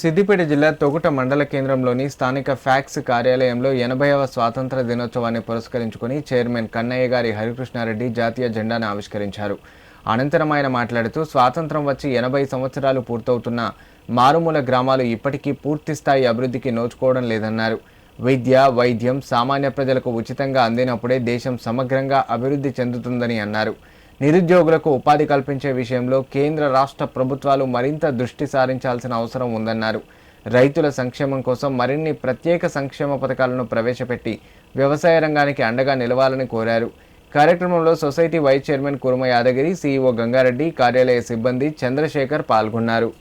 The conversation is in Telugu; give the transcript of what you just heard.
సిద్దిపేట జిల్లా తొగుట మండల కేంద్రంలోని స్థానిక ఫ్యాక్స్ కార్యాలయంలో 80వ స్వాతంత్ర దినోత్సవాన్ని పురస్కరించుకుని చైర్మన్ కన్నయ్య గారి హరికృష్ణారెడ్డి జాతీయ జెండాను ఆవిష్కరించారు. అనంతరం ఆయన మాట్లాడుతూ స్వాతంత్రం వచ్చి 80 సంవత్సరాలు పూర్తవుతున్న మారుమూల గ్రామాలు ఇప్పటికీ పూర్తిస్థాయి అభివృద్ధికి నోచుకోవడం లేదన్నారు. విద్య, వైద్యం సామాన్య ప్రజలకు ఉచితంగా అందినప్పుడే దేశం సమగ్రంగా అభివృద్ధి చెందుతుందని అన్నారు. నిరుద్యోగులకు ఉపాధి కల్పించే విషయంలో కేంద్ర రాష్ట్ర ప్రభుత్వాలు మరింత దృష్టి సారించాల్సిన అవసరం ఉందన్నారు. రైతుల సంక్షేమం కోసం మరిన్ని ప్రత్యేక సంక్షేమ పథకాలను ప్రవేశపెట్టి వ్యవసాయ రంగానికి అండగా నిలవాలని కోరారు. కార్యక్రమంలో society vice chairman Kuruma Yadagiri, CEO Gangareddy, కార్యాలయ సిబ్బంది చంద్రశేఖర్ పాల్గొన్నారు.